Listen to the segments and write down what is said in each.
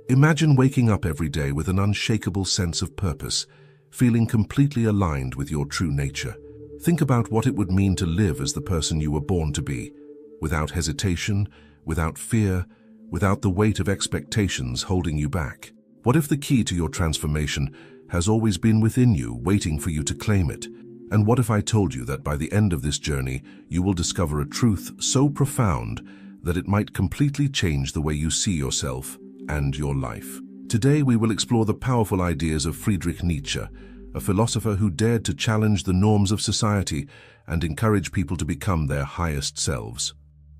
Imagine waking up every day with an unshakable sense of purpose, feeling completely aligned with your true nature. Think about what it would mean to live as the person you were born to be, without hesitation, without fear, without the weight of expectations holding you back. What if the key to your transformation has always been within you, waiting for you to claim it? And what if I told you that by the end of this journey, you will discover a truth so profound that it might completely change the way you see yourself and your life? Today, we will explore the powerful ideas of Friedrich Nietzsche, a philosopher who dared to challenge the norms of society and encourage people to become their highest selves.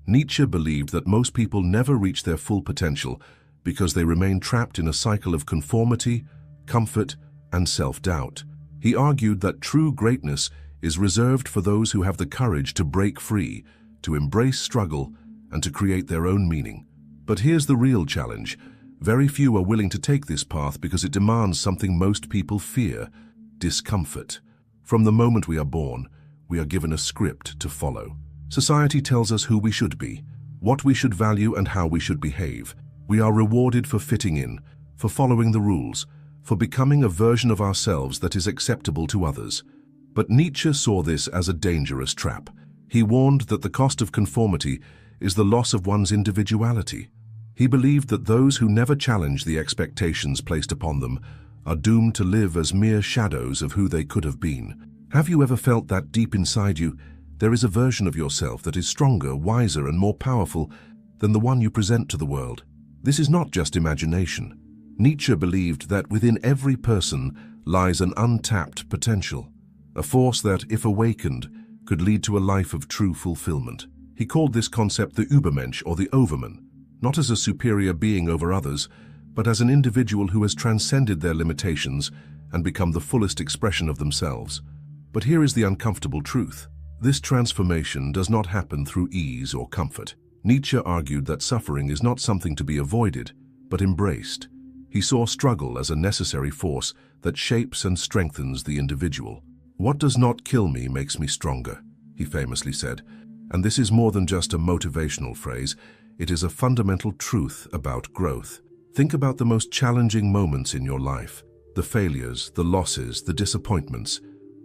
Nietzsche believed that most people never reach their full potential because they remain trapped in a cycle of conformity, comfort, and self-doubt. He argued that true greatness is reserved for those who have the courage to break free, to embrace struggle, and to create their own meaning. But here's the real challenge. Very few are willing to take this path because it demands something most people fear: discomfort. From the moment we are born, we are given a script to follow. Society tells us who we should be, what we should value, and how we should behave. We are rewarded for fitting in, for following the rules, for becoming a version of ourselves that is acceptable to others. But Nietzsche saw this as a dangerous trap. He warned that the cost of conformity is the loss of one's individuality. He believed that those who never challenge the expectations placed upon them are doomed to live as mere shadows of who they could have been. Have you ever felt that deep inside you, there is a version of yourself that is stronger, wiser, and more powerful than the one you present to the world? This is not just imagination. Nietzsche believed that within every person lies an untapped potential, a force that, if awakened, could lead to a life of true fulfillment. He called this concept the Übermensch, or the Overman, not as a superior being over others, but as an individual who has transcended their limitations and become the fullest expression of themselves. But here is the uncomfortable truth. This transformation does not happen through ease or comfort. Nietzsche argued that suffering is not something to be avoided, but embraced. He saw struggle as a necessary force that shapes and strengthens the individual. "What does not kill me makes me stronger," he famously said. And this is more than just a motivational phrase. It is a fundamental truth about growth. Think about the most challenging moments in your life, the failures, the losses, the disappointments.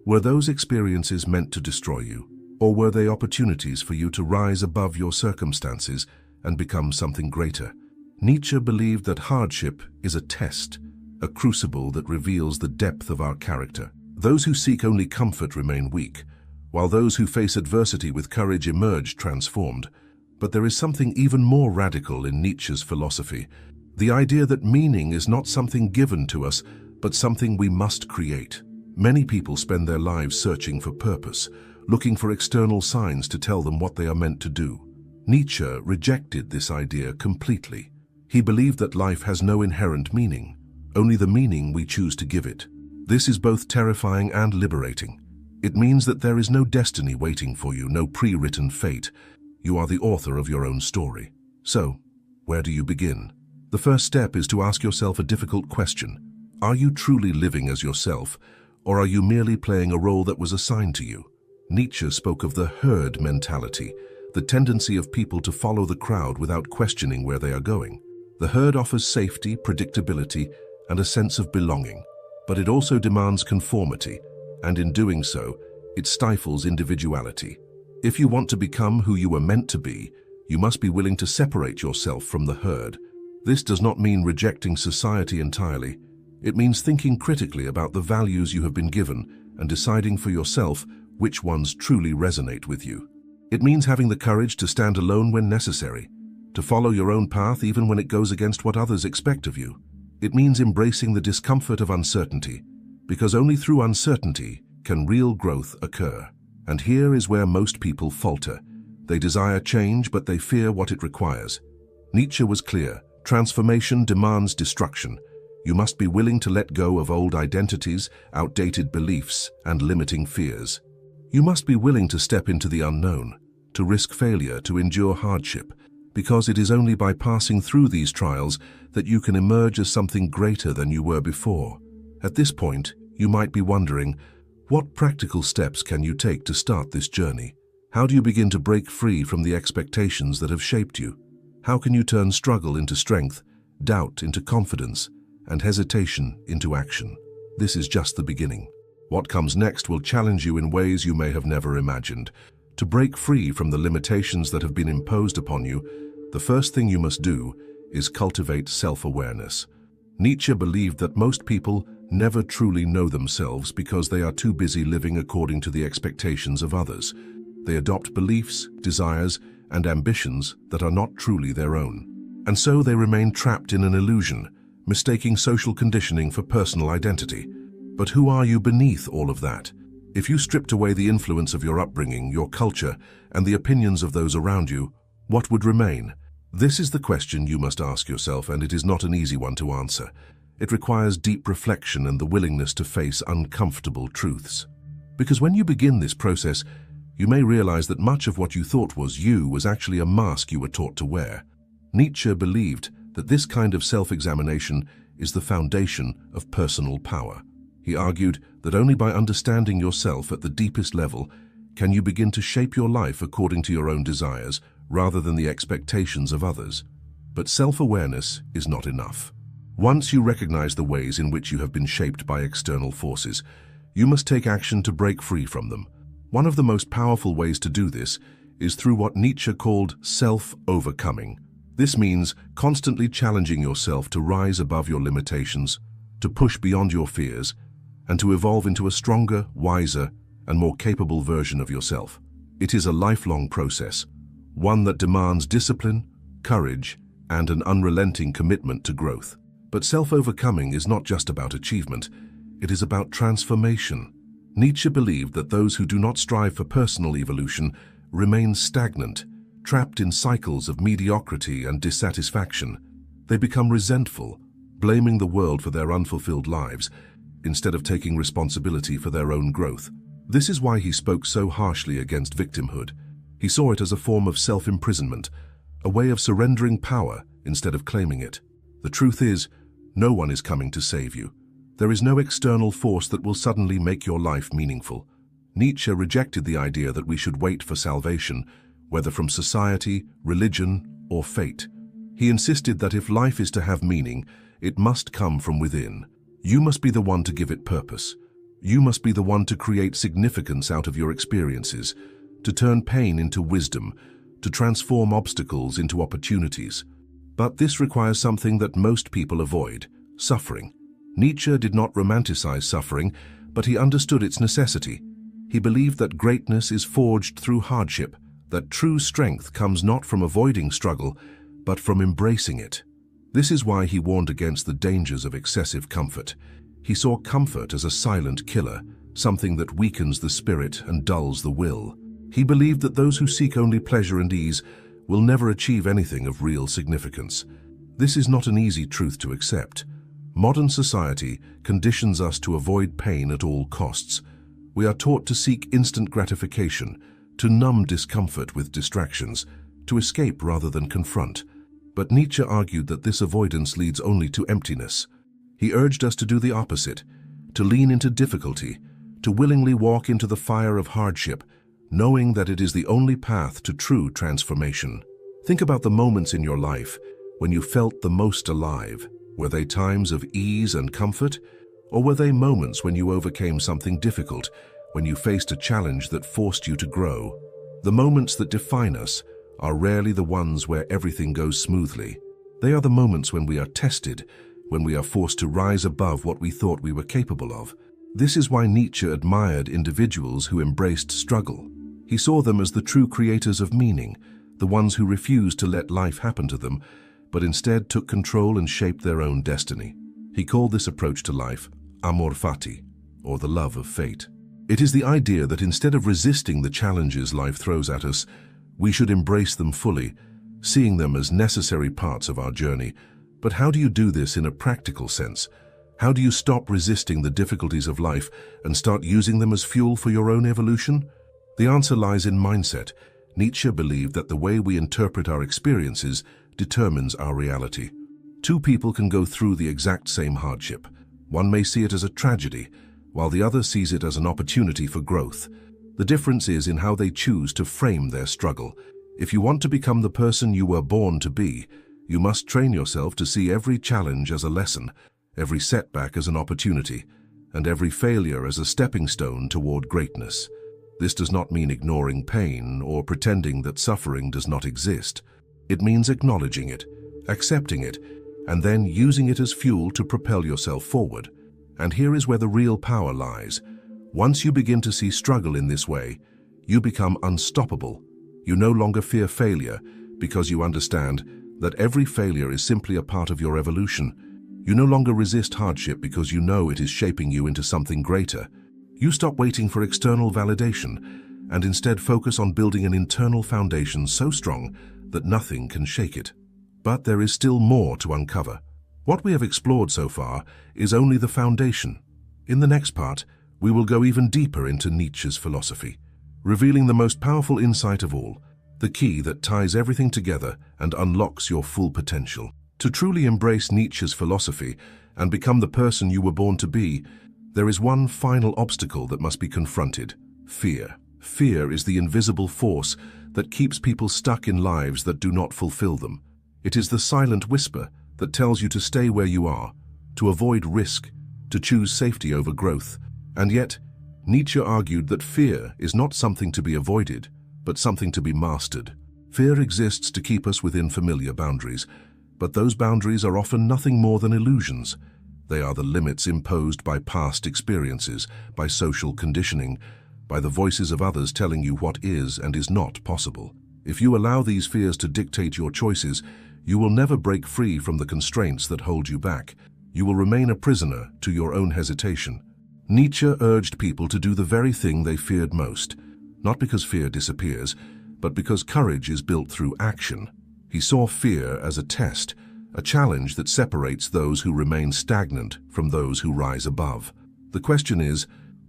Were those experiences meant to destroy you? Or were they opportunities for you to rise above your circumstances and become something greater? Nietzsche believed that hardship is a test, a crucible that reveals the depth of our character. Those who seek only comfort remain weak, while those who face adversity with courage emerge transformed. But there is something even more radical in Nietzsche's philosophy: the idea that meaning is not something given to us, but something we must create. Many people spend their lives searching for purpose, looking for external signs to tell them what they are meant to do. Nietzsche rejected this idea completely. He believed that life has no inherent meaning, only the meaning we choose to give it. This is both terrifying and liberating. It means that there is no destiny waiting for you, no pre-written fate. You are the author of your own story. So, where do you begin? The first step is to ask yourself a difficult question. Are you truly living as yourself, or are you merely playing a role that was assigned to you? Nietzsche spoke of the herd mentality, the tendency of people to follow the crowd without questioning where they are going. The herd offers safety, predictability, and a sense of belonging, but it also demands conformity, and in doing so, it stifles individuality. If you want to become who you were meant to be, you must be willing to separate yourself from the herd. This does not mean rejecting society entirely. It means thinking critically about the values you have been given and deciding for yourself which ones truly resonate with you. It means having the courage to stand alone when necessary, to follow your own path even when it goes against what others expect of you. It means embracing the discomfort of uncertainty, because only through uncertainty can real growth occur. And here is where most people falter. They desire change, but they fear what it requires. Nietzsche was clear: transformation demands destruction. You must be willing to let go of old identities, outdated beliefs, and limiting fears. You must be willing to step into the unknown, to risk failure, to endure hardship, because it is only by passing through these trials that you can emerge as something greater than you were before. At this point, you might be wondering, what practical steps can you take to start this journey? How do you begin to break free from the expectations that have shaped you? How can you turn struggle into strength doubt into confidence, and hesitation into action. This is just the beginning. What comes next will challenge you in ways you may have never imagined. To break free from the limitations that have been imposed upon you, the first thing you must do is cultivate self-awareness. Nietzsche believed that most people never truly know themselves because they are too busy living according to the expectations of others. They adopt beliefs, desires, and ambitions that are not truly their own. And so they remain trapped in an illusion, mistaking social conditioning for personal identity. But who are you beneath all of that? If you stripped away the influence of your upbringing, your culture, and the opinions of those around you, what would remain? This is the question you must ask yourself, and it is not an easy one to answer. It requires deep reflection and the willingness to face uncomfortable truths. Because when you begin this process, you may realize that much of what you thought was you was actually a mask you were taught to wear. Nietzsche believed that this kind of self-examination is the foundation of personal power. He argued that only by understanding yourself at the deepest level can you begin to shape your life according to your own desires rather than the expectations of others. But self-awareness is not enough. Once you recognize the ways in which you have been shaped by external forces, you must take action to break free from them. One of the most powerful ways to do this is through what Nietzsche called self-overcoming. This means constantly challenging yourself to rise above your limitations, to push beyond your fears, and to evolve into a stronger, wiser, and more capable version of yourself. It is a lifelong process, one that demands discipline, courage, and an unrelenting commitment to growth. But self-overcoming is not just about achievement, it is about transformation. Nietzsche believed that those who do not strive for personal evolution remain stagnant, trapped in cycles of mediocrity and dissatisfaction. They become resentful, blaming the world for their unfulfilled lives, instead of taking responsibility for their own growth. This is why he spoke so harshly against victimhood. He saw it as a form of self-imprisonment, a way of surrendering power instead of claiming it. The truth is, no one is coming to save you. There is no external force that will suddenly make your life meaningful. Nietzsche rejected the idea that we should wait for salvation, whether from society, religion, or fate. He insisted that if life is to have meaning, it must come from within. You must be the one to give it purpose. You must be the one to create significance out of your experiences, to turn pain into wisdom, to transform obstacles into opportunities. But this requires something that most people avoid: suffering. Nietzsche did not romanticize suffering, but he understood its necessity. He believed that greatness is forged through hardship, that true strength comes not from avoiding struggle, but from embracing it. This is why he warned against the dangers of excessive comfort. He saw comfort as a silent killer, something that weakens the spirit and dulls the will. He believed that those who seek only pleasure and ease will never achieve anything of real significance. This is not an easy truth to accept. Modern society conditions us to avoid pain at all costs. We are taught to seek instant gratification, to numb discomfort with distractions, to escape rather than confront. But Nietzsche argued that this avoidance leads only to emptiness. He urged us to do the opposite, to lean into difficulty, to willingly walk into the fire of hardship, knowing that it is the only path to true transformation. Think about the moments in your life when you felt the most alive. Were they times of ease and comfort, or were they moments when you overcame something difficult, when you faced a challenge that forced you to grow? The moments that define us are rarely the ones where everything goes smoothly. They are the moments when we are tested, when we are forced to rise above what we thought we were capable of. This is why Nietzsche admired individuals who embraced struggle. He saw them as the true creators of meaning, the ones who refused to let life happen to them, but instead took control and shaped their own destiny. He called this approach to life amor fati, or the love of fate. It is the idea that instead of resisting the challenges life throws at us, we should embrace them fully, seeing them as necessary parts of our journey. But how do you do this in a practical sense? How do you stop resisting the difficulties of life and start using them as fuel for your own evolution? The answer lies in mindset. Nietzsche believed that the way we interpret our experiences determines our reality. Two people can go through the exact same hardship. One may see it as a tragedy, while the other sees it as an opportunity for growth. The difference is in how they choose to frame their struggle. If you want to become the person you were born to be, You must train yourself to see every challenge as a lesson, every setback as an opportunity, and every failure as a stepping stone toward greatness. This does not mean ignoring pain or pretending that suffering does not exist. It means acknowledging it, accepting it, and then using it as fuel to propel yourself forward. And here is where the real power lies. Once you begin to see struggle in this way, you become unstoppable. You no longer fear failure because you understand that every failure is simply a part of your evolution. You no longer resist hardship because you know it is shaping you into something greater. You stop waiting for external validation and instead focus on building an internal foundation so strong that nothing can shake it. But there is still more to uncover. What we have explored so far is only the foundation. In the next part, we will go even deeper into Nietzsche's philosophy, revealing the most powerful insight of all, the key that ties everything together and unlocks your full potential. To truly embrace Nietzsche's philosophy and become the person you were born to be, there is one final obstacle that must be confronted: fear. Fear is the invisible force that keeps people stuck in lives that do not fulfill them. It is the silent whisper that tells you to stay where you are, to avoid risk, to choose safety over growth. And yet, Nietzsche argued that fear is not something to be avoided, but something to be mastered. Fear exists to keep us within familiar boundaries, but those boundaries are often nothing more than illusions. They are the limits imposed by past experiences, by social conditioning, by the voices of others telling you what is and is not possible. If you allow these fears to dictate your choices, you will never break free from the constraints that hold you back. You will remain a prisoner to your own hesitation. Nietzsche urged people to do the very thing they feared most, not because fear disappears, but because courage is built through action. He saw fear as a test, a challenge that separates those who remain stagnant from those who rise above. The question is,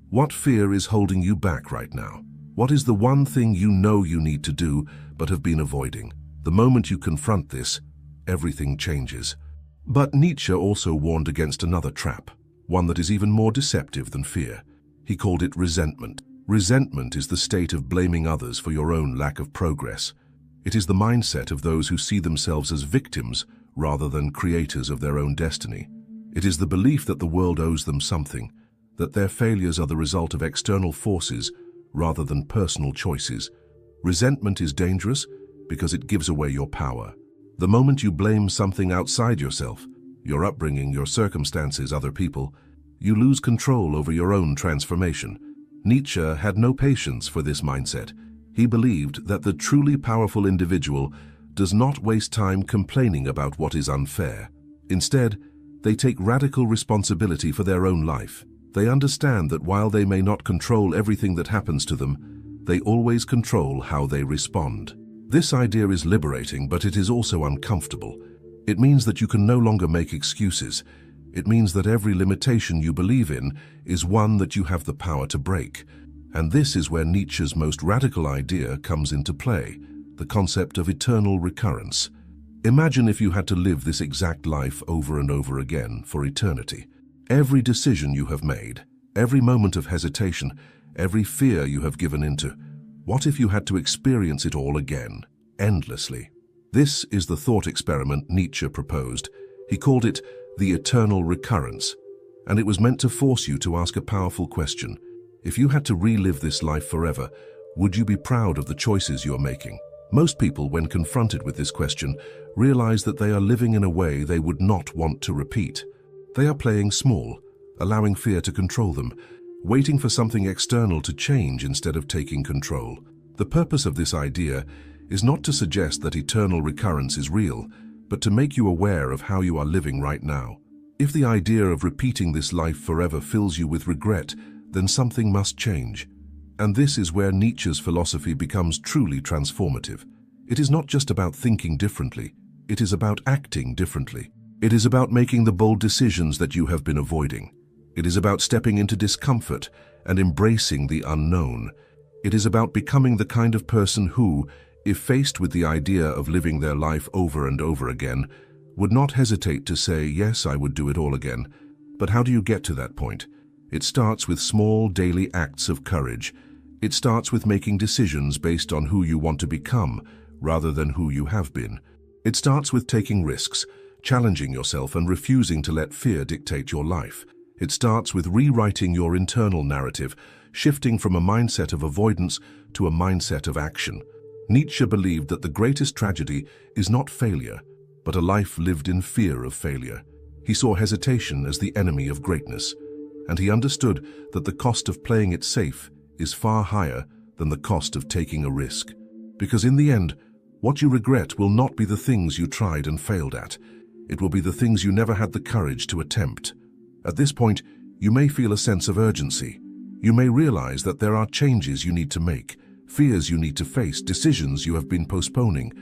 what fear is holding you back right now? What is the one thing you know you need to do but have been avoiding? The moment you confront this, everything changes. But Nietzsche also warned against another trap, one that is even more deceptive than fear. He called it resentment. Resentment is the state of blaming others for your own lack of progress. It is the mindset of those who see themselves as victims rather than creators of their own destiny. It is the belief that the world owes them something, that their failures are the result of external forces rather than personal choices. Resentment is dangerous because it gives away your power. The moment you blame something outside yourself, your upbringing, your circumstances, other people, you lose control over your own transformation. Nietzsche had no patience for this mindset. He believed that the truly powerful individual does not waste time complaining about what is unfair. Instead, they take radical responsibility for their own life. They understand that while they may not control everything that happens to them, they always control how they respond. This idea is liberating, but it is also uncomfortable. It means that you can no longer make excuses. It means that every limitation you believe in is one that you have the power to break. And this is where Nietzsche's most radical idea comes into play, the concept of eternal recurrence. Imagine if you had to live this exact life over and over again for eternity. Every decision you have made, every moment of hesitation, every fear you have given into, what if you had to experience it all again, endlessly? This is the thought experiment Nietzsche proposed. He called it the eternal recurrence, and it was meant to force you to ask a powerful question. If you had to relive this life forever, would you be proud of the choices you're making? Most people, when confronted with this question, realize that they are living in a way they would not want to repeat. They are playing small, allowing fear to control them, waiting for something external to change instead of taking control. The purpose of this idea is not to suggest that eternal recurrence is real, but to make you aware of how you are living right now. If the idea of repeating this life forever fills you with regret, then something must change. And this is where Nietzsche's philosophy becomes truly transformative. It is not just about thinking differently, it is about acting differently. It is about making the bold decisions that you have been avoiding. It is about stepping into discomfort and embracing the unknown. It is about becoming the kind of person who, if faced with the idea of living their life over and over again, would not hesitate to say, yes, I would do it all again. But how do you get to that point? It starts with small daily acts of courage. It starts with making decisions based on who you want to become, rather than who you have been. It starts with taking risks, challenging yourself and refusing to let fear dictate your life. It starts with rewriting your internal narrative, shifting from a mindset of avoidance to a mindset of action. Nietzsche believed that the greatest tragedy is not failure, but a life lived in fear of failure. He saw hesitation as the enemy of greatness, and he understood that the cost of playing it safe is far higher than the cost of taking a risk. Because in the end, what you regret will not be the things you tried and failed at. It will be the things you never had the courage to attempt. At this point, you may feel a sense of urgency. You may realize that there are changes you need to make, fears you need to face, decisions you have been postponing.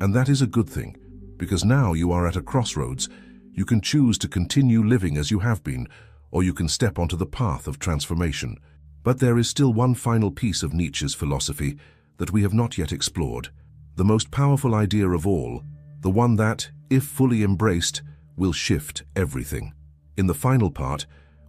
And that is a good thing, because now you are at a crossroads. You can choose to continue living as you have been, or you can step onto the path of transformation. But there is still one final piece of Nietzsche's philosophy that we have not yet explored. The most powerful idea of all, the one that, if fully embraced, will shift everything. In the final part,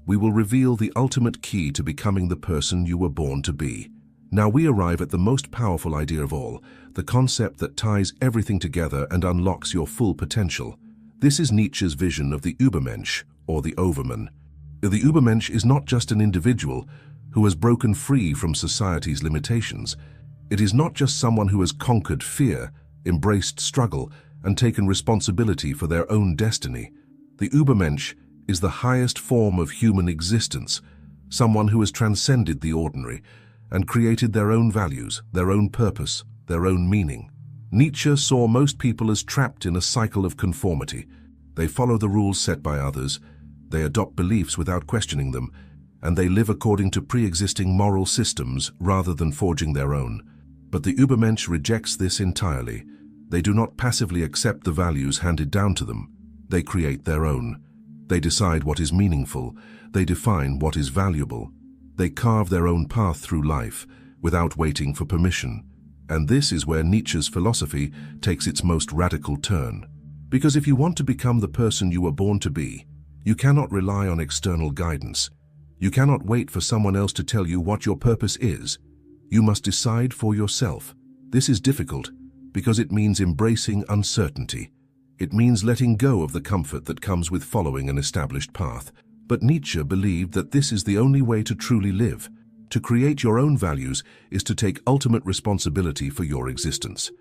we will reveal the ultimate key to becoming the person you were born to be. Now we arrive at the most powerful idea of all, the concept that ties everything together and unlocks your full potential. This is Nietzsche's vision of the Übermensch, or the Overman. The Übermensch is not just an individual who has broken free from society's limitations. It is not just someone who has conquered fear, embraced struggle, and taken responsibility for their own destiny. The Übermensch is the highest form of human existence, someone who has transcended the ordinary and created their own values, their own purpose, their own meaning. Nietzsche saw most people as trapped in a cycle of conformity. They follow the rules set by others, they adopt beliefs without questioning them, and they live according to pre-existing moral systems rather than forging their own. But the Übermensch rejects this entirely. They do not passively accept the values handed down to them. They create their own. They decide what is meaningful. They define what is valuable. They carve their own path through life without waiting for permission. And this is where Nietzsche's philosophy takes its most radical turn. Because if you want to become the person you were born to be, you cannot rely on external guidance. You cannot wait for someone else to tell you what your purpose is. You must decide for yourself. This is difficult because it means embracing uncertainty. It means letting go of the comfort that comes with following an established path. But Nietzsche believed that this is the only way to truly live. To create your own values is to take ultimate responsibility for your existence.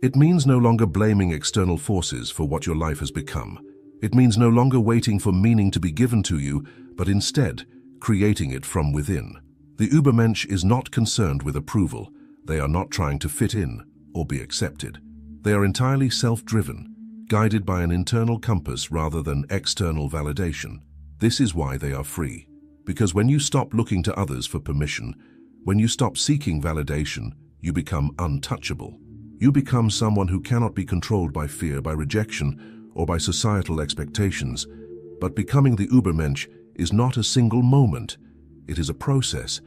It means no longer blaming external forces for what your life has become. It means no longer waiting for meaning to be given to you, but instead creating it from within. The Übermensch is not concerned with approval. They are not trying to fit in or be accepted. They are entirely self-driven, guided by an internal compass rather than external validation. This is why they are free. Because when you stop looking to others for permission, when you stop seeking validation, you become untouchable. You become someone who cannot be controlled by fear, by rejection, or by societal expectations. But becoming the Übermensch is not a single moment. It is a process.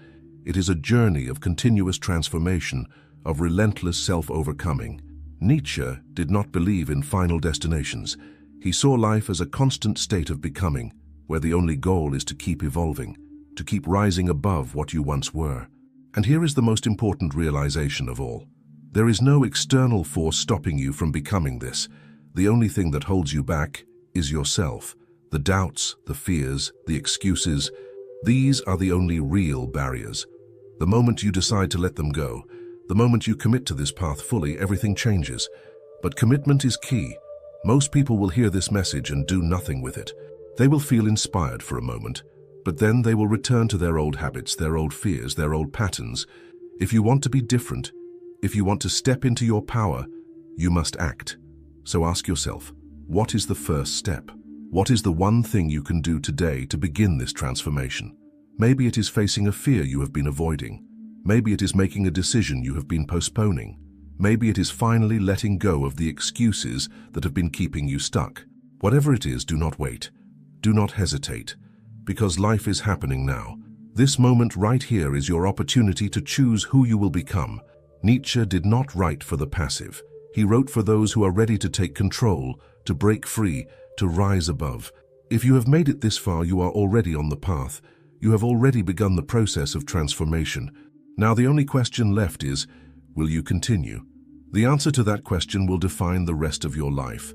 It is a journey of continuous transformation, of relentless self-overcoming. Nietzsche did not believe in final destinations. He saw life as a constant state of becoming, where the only goal is to keep evolving, to keep rising above what you once were. And here is the most important realization of all. There is no external force stopping you from becoming this. The only thing that holds you back is yourself. The doubts, the fears, the excuses, these are the only real barriers. The moment you decide to let them go, the moment you commit to this path fully, everything changes. But commitment is key. Most people will hear this message and do nothing with it. They will feel inspired for a moment, but then they will return to their old habits, their old fears, their old patterns. If you want to be different, if you want to step into your power, you must act. So ask yourself, what is the first step? What is the one thing you can do today to begin this transformation? Maybe it is facing a fear you have been avoiding. Maybe it is making a decision you have been postponing. Maybe it is finally letting go of the excuses that have been keeping you stuck. Whatever it is, do not wait. Do not hesitate, because life is happening now. This moment right here is your opportunity to choose who you will become. Nietzsche did not write for the passive. He wrote for those who are ready to take control, to break free, to rise above. If you have made it this far, you are already on the path. You have already begun the process of transformation. Now the only question left is, will you continue? The answer to that question will define the rest of your life.